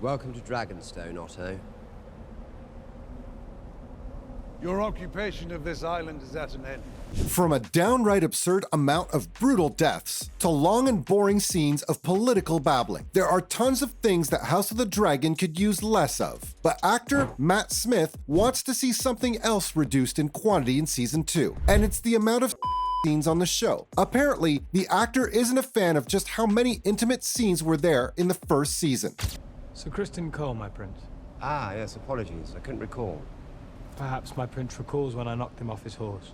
Welcome to Dragonstone, Otto. Your occupation of this island is at an end. From a downright absurd amount of brutal deaths to long and boring scenes of political babbling, there are tons of things that House of the Dragon could use less of. But actor Matt Smith wants to see something else reduced in quantity in season 2, and it's the amount of scenes on the show. Apparently, the actor isn't a fan of just how many intimate scenes were there in the first season. Sir Kristen Cole, my prince. Ah, yes, apologies. I couldn't recall. Perhaps my prince recalls when I knocked him off his horse.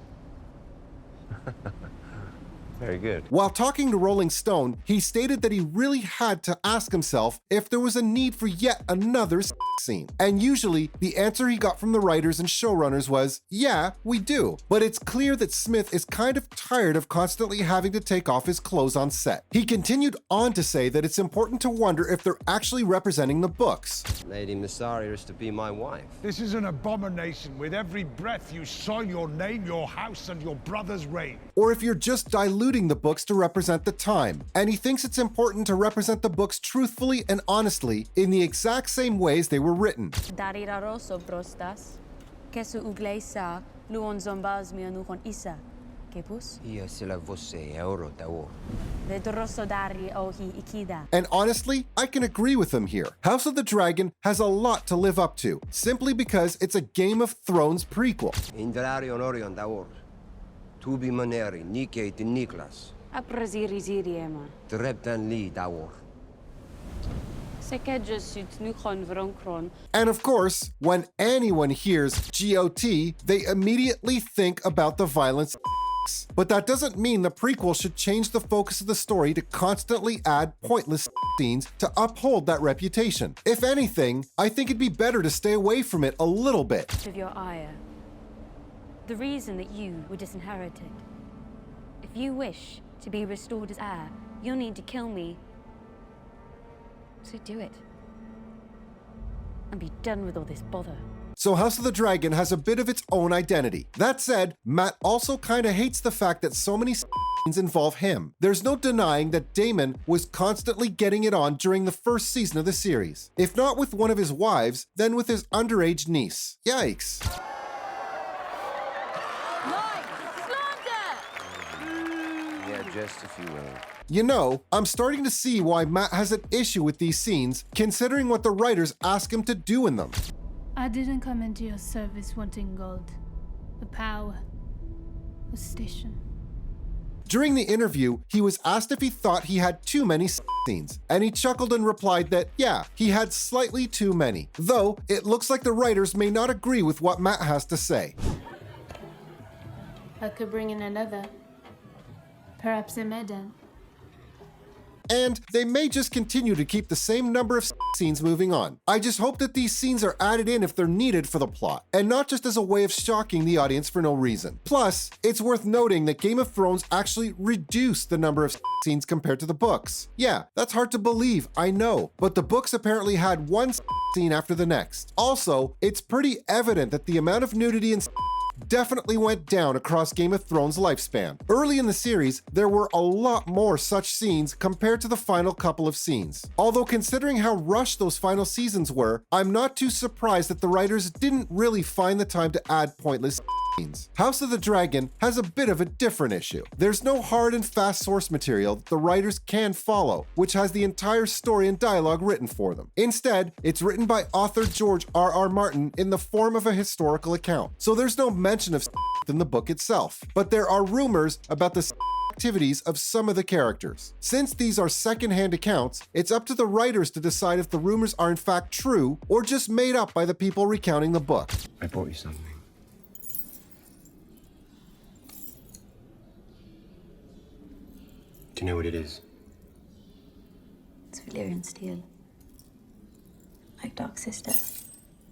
Very good. While talking to Rolling Stone, he stated that he really had to ask himself if there was a need for yet another scene. And usually, the answer he got from the writers and showrunners was, yeah, we do. But it's clear that Smith is kind of tired of constantly having to take off his clothes on set. He continued on to say that it's important to wonder if they're actually representing the books. Lady Missaria is to be my wife. This is an abomination. With every breath you soil your name, your house, and your brother's reign. Or if you're just diluting the books to represent the time. And he thinks it's important to represent the books truthfully and honestly in the exact same ways they were written. Dariraro sobrostas, kesu ugleisa, luon zombaz mianuhon isa, kepus? Ia sila você euro daor. Vedroso dari ohi ikida. And honestly, I can agree with him here. House of the Dragon has a lot to live up to, simply because it's a Game of Thrones prequel. Indrari honorion daor. Tubi maneri, Nike de Niklas. Apraziri ziriema. Dreptan li daor. Sekedja sut nuchon vronkron. And of course, when anyone hears GOT, they immediately think about the violence. But that doesn't mean the prequel should change the focus of the story to constantly add pointless scenes to uphold that reputation. If anything, I think it'd be better to stay away from it a little bit. Of your ire. The reason that you were disinherited. If you wish to be restored as heir, you'll need to kill me. So do it. And be done with all this bother. So House of the Dragon has a bit of its own identity. That said, Matt also kinda hates the fact that so many scenes involve him. There's no denying that Daemon was constantly getting it on during the first season of the series. If not with one of his wives, then with his underage niece. Yikes. Yeah, just if you will. You know, I'm starting to see why Matt has an issue with these scenes, considering what the writers ask him to do in them. I didn't come into your service wanting gold, the power, the station. During the interview, he was asked if he thought he had too many scenes, and he chuckled and replied that, yeah, he had slightly too many. Though, it looks like the writers may not agree with what Matt has to say. I could bring in another. Perhaps a Medan. And they may just continue to keep the same number of scenes moving on. I just hope that these scenes are added in if they're needed for the plot, and not just as a way of shocking the audience for no reason. Plus, it's worth noting that Game of Thrones actually reduced the number of scenes compared to the books. Yeah, that's hard to believe, I know, but the books apparently had one scene after the next. Also, it's pretty evident that the amount of nudity and definitely went down across Game of Thrones' lifespan. Early in the series, there were a lot more such scenes compared to the final couple of scenes. Although considering how rushed those final seasons were, I'm not too surprised that the writers didn't really find the time to add pointless scenes. House of the Dragon has a bit of a different issue. There's no hard and fast source material that the writers can follow, which has the entire story and dialogue written for them. Instead, it's written by author George R.R. Martin in the form of a historical account. So there's no mention of in the book itself. But there are rumors about the activities of some of the characters. Since these are secondhand accounts, it's up to the writers to decide if the rumors are in fact true or just made up by the people recounting the book. I bought you something. Do you know what it is? It's Valyrian steel. Like Dark Sister.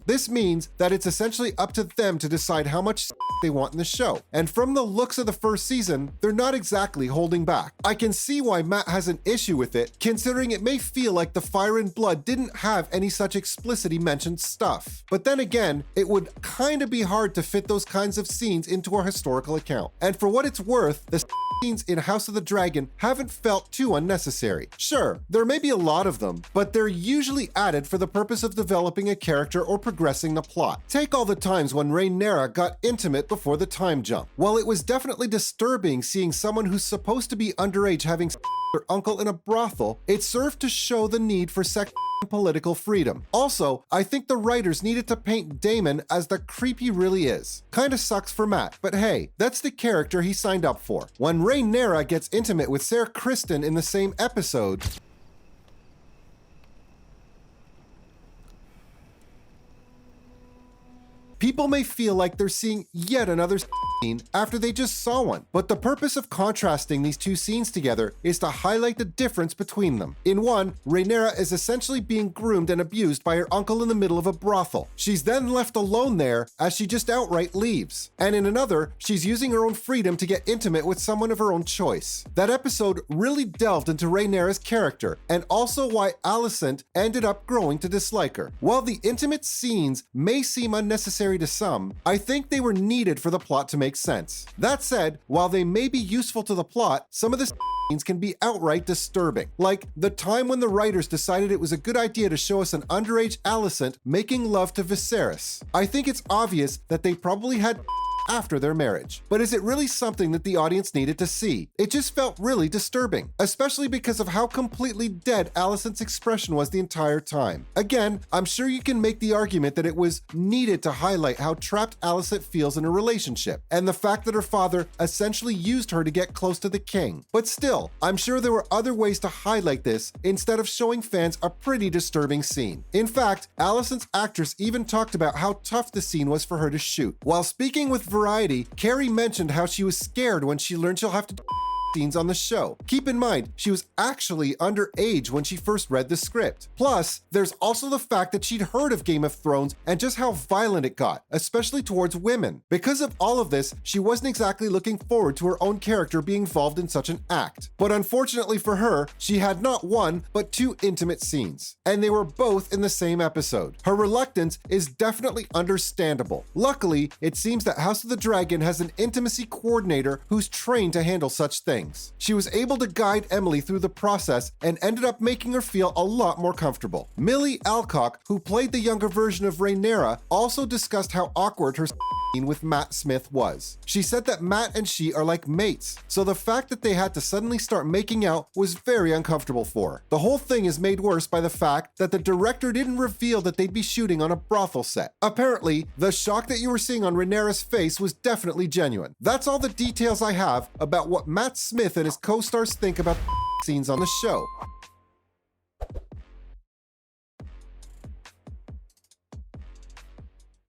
This means that it's essentially up to them to decide how much they want in the show. And from the looks of the first season, they're not exactly holding back. I can see why Matt has an issue with it, considering it may feel like the Fire and Blood didn't have any such explicitly mentioned stuff. But then again, it would kind of be hard to fit those kinds of scenes into our historical account. And for what it's worth, the scenes in House of the Dragon haven't felt too unnecessary. Sure, there may be a lot of them, but they're usually added for the purpose of developing a character or progressing the plot. Take all the times when Rhaenyra got intimate before the time jump. While it was definitely disturbing seeing someone who's supposed to be underage having sex with her uncle in a brothel, it served to show the need for sex and political freedom. Also, I think the writers needed to paint Daemon as the creep he really is. Kinda sucks for Matt, but hey, that's the character he signed up for. When Rhaenyra gets intimate with Ser Criston in the same episode, people may feel like they're seeing yet another scene after they just saw one, but the purpose of contrasting these two scenes together is to highlight the difference between them. In one, Rhaenyra is essentially being groomed and abused by her uncle in the middle of a brothel. She's then left alone there as she just outright leaves. And in another, she's using her own freedom to get intimate with someone of her own choice. That episode really delved into Rhaenyra's character and also why Alicent ended up growing to dislike her. While the intimate scenes may seem unnecessary to some, I think they were needed for the plot to make sense. That said, while they may be useful to the plot, some of the scenes can be outright disturbing. Like the time when the writers decided it was a good idea to show us an underage Alicent making love to Viserys. I think it's obvious that they probably had after their marriage. But is it really something that the audience needed to see? It just felt really disturbing, especially because of how completely dead Alicent's expression was the entire time. Again, I'm sure you can make the argument that it was needed to highlight how trapped Alicent feels in a relationship, and the fact that her father essentially used her to get close to the king. But still, I'm sure there were other ways to highlight this instead of showing fans a pretty disturbing scene. In fact, Alicent's actress even talked about how tough the scene was for her to shoot. While speaking with Variety, Carrie mentioned how she was scared when she learned she'll have to do scenes on the show. Keep in mind, she was actually underage when she first read the script. Plus, there's also the fact that she'd heard of Game of Thrones and just how violent it got, especially towards women. Because of all of this, she wasn't exactly looking forward to her own character being involved in such an act. But unfortunately for her, she had not one, but two intimate scenes, and they were both in the same episode. Her reluctance is definitely understandable. Luckily, it seems that House of the Dragon has an intimacy coordinator who's trained to handle such things. She was able to guide Emily through the process and ended up making her feel a lot more comfortable. Millie Alcock, who played the younger version of Rhaenyra, also discussed how awkward her scene with Matt Smith was. She said that Matt and she are like mates, so the fact that they had to suddenly start making out was very uncomfortable for her. The whole thing is made worse by the fact that the director didn't reveal that they'd be shooting on a brothel set. Apparently, the shock that you were seeing on Rhaenyra's face was definitely genuine. That's all the details I have about what Matt Smith and his co-stars think about scenes on the show.